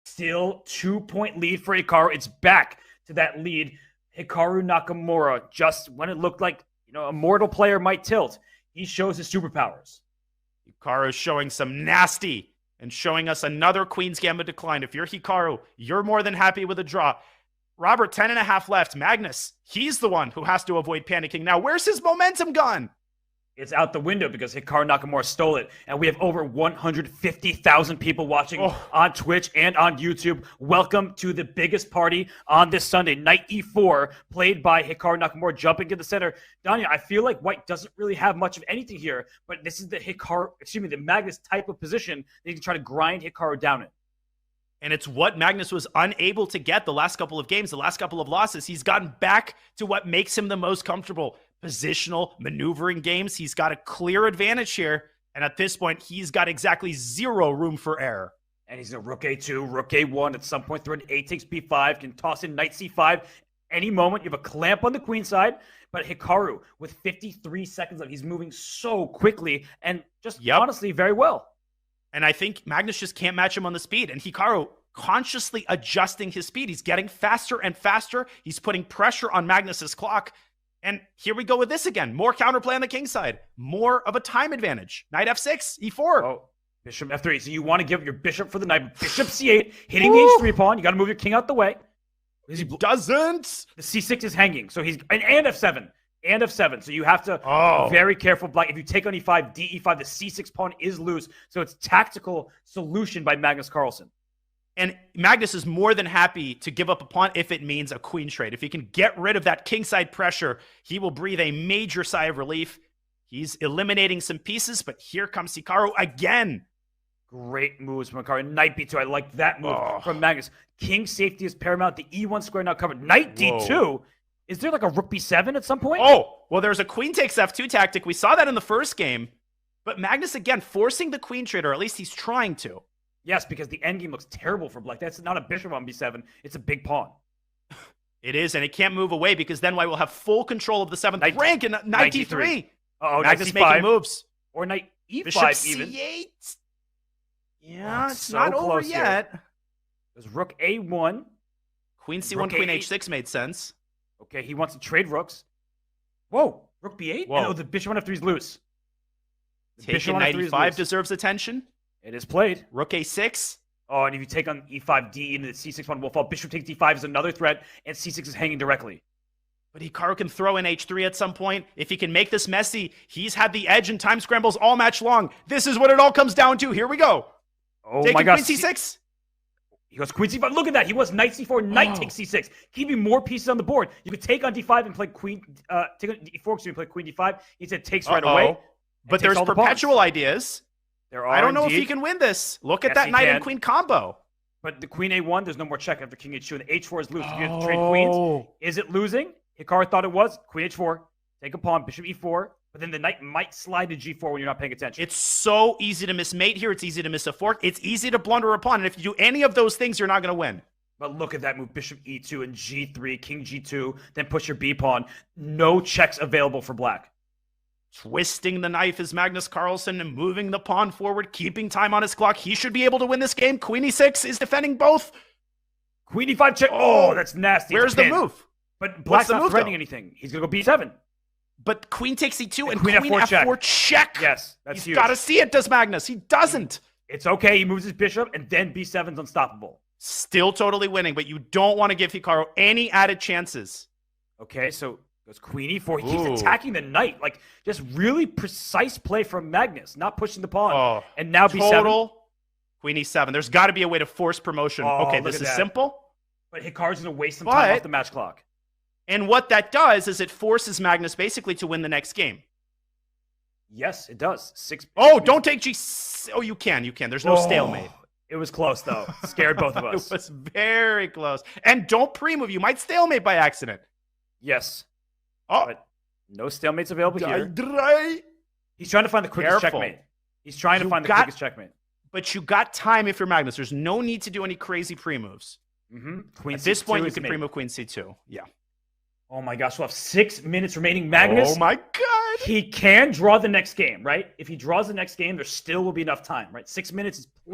Still 2-point lead for Hikaru. It's back to that lead. Hikaru Nakamura, just when it looked like a mortal player might tilt, he shows his superpowers. Hikaru showing some nasty and showing us another Queen's Gambit decline. If you're Hikaru, you're more than happy with a draw. Robert, 10.5 left. Magnus, he's the one who has to avoid panicking. Now, where's his momentum gone? It's out the window because Hikaru Nakamura stole it. And we have over 150,000 people watching on Twitch and on YouTube. Welcome to the biggest party on this Sunday. Knight E4, played by Hikaru Nakamura, jumping to the center. Danya, I feel like White doesn't really have much of anything here, but this is the Magnus type of position that you can try to grind Hikaru down in. And it's what Magnus was unable to get the last couple of games, the last couple of losses. He's gotten back to what makes him the most comfortable. Positional maneuvering games. He's got a clear advantage here. And at this point, he's got exactly zero room for error. And he's a rook A2, rook A1. At some point, thread A takes B5, can toss in knight C5. Any moment, you have a clamp on the queen side. But Hikaru, with 53 seconds left, he's moving so quickly and just honestly very well. And I think Magnus just can't match him on the speed. And Hikaru consciously adjusting his speed. He's getting faster and faster. He's putting pressure on Magnus's clock. And here we go with this again. More counterplay on the king side. More of a time advantage. Knight F6, E4. Oh, bishop F3. So you want to give your bishop for the knight. Bishop C8, hitting the H3 pawn. You got to move your king out the way. He doesn't. The C6 is hanging. So he's and F7. And F7. So you have to be very careful. Black. If you take on E5, D-E5, the C6 pawn is loose. So it's tactical solution by Magnus Carlsen. And Magnus is more than happy to give up a pawn if it means a queen trade. If he can get rid of that kingside pressure, he will breathe a major sigh of relief. He's eliminating some pieces, but here comes Hikaru again. Great moves from Hikaru. Knight B2. I like that move from Magnus. King safety is paramount. The E1 square now covered. Knight D2. Is there like a rook B7 at some point? Oh, well, there's a queen takes F2 tactic. We saw that in the first game. But Magnus, again, forcing the queen trade, or at least he's trying to. Yes, because the endgame looks terrible for Black. That's not a bishop on B7. It's a big pawn. It is, and it can't move away because then White will have full control of the 7th rank and knight D3. Magnus making moves. Or knight E5 bishop even. C8. Yeah, it's so not over yet. There's rook A1. Queen C1, queen H6 made sense. Okay, he wants to trade rooks. Whoa, rook B8? No, the bishop on F3 is loose. Taking knight E5 deserves attention. It is played. Rook A6. Oh, and if you take on E5, D into the C6 one will fall. Bishop takes D5 is another threat, and C6 is hanging directly. But Hikaru can throw in H3 at some point. If he can make this messy, he's had the edge in time scrambles all match long. This is what it all comes down to. Here we go. Oh taking my gosh. Queen C6. He goes Queen C5. Look at that. He was knight C4, knight takes C6. Keeping more pieces on the board. You could take on D5 and play Queen, take on D4 because you play Queen D5. He said takes right away. But there's perpetual ideas. There are I don't know if he can win this. Look at that knight and queen combo. But the queen A1, there's no more check after king H2, and the H4 is loose. You have to trade queens. Is it losing? Hikaru thought it was. Queen H4. Take a pawn. Bishop E4. But then the knight might slide to G4 when you're not paying attention. It's so easy to miss mate here. It's easy to miss a fork. It's easy to blunder a pawn. And if you do any of those things, you're not going to win. But look at that move. Bishop E2 and G3. King G2. Then push your B pawn. No checks available for Black. Twisting the knife is Magnus Carlsen and moving the pawn forward, keeping time on his clock. He should be able to win this game. Queen E6 is defending both. Queen E5 check. Oh, that's nasty. Where's the move? But Black's not threatening anything. He's going to go B7. But queen takes E2 and queen F4 check. Yes, that's huge. He's got to see it, does Magnus. He doesn't. It's okay. He moves his bishop, and then B7's unstoppable. Still totally winning, but you don't want to give Hikaru any added chances. Okay, so goes Queen E4. He keeps attacking the knight. Like, just really precise play from Magnus, not pushing the pawn. And now B7. Total Queen E7. There's got to be a way to force promotion. Okay, this is simple. But Hikaru's going to waste some time off the match clock. And what that does is it forces Magnus basically to win the next game. Yes, it does. Don't take G. Oh, you can. There's no stalemate. It was close, though. Scared both of us. It was very close. And don't pre-move. You might stalemate by accident. Yes. But no stalemates available here. He's trying to find the quickest checkmate. He's trying to find the quickest checkmate. But you got time if you're Magnus. There's no need to do any crazy pre-moves. Queen At this point, you can pre-move Queen C2. Yeah. Oh my gosh, we'll have 6 minutes remaining. Magnus. Oh my God. He can draw the next game, right? If he draws the next game, there still will be enough time, right? 6 minutes is plenty.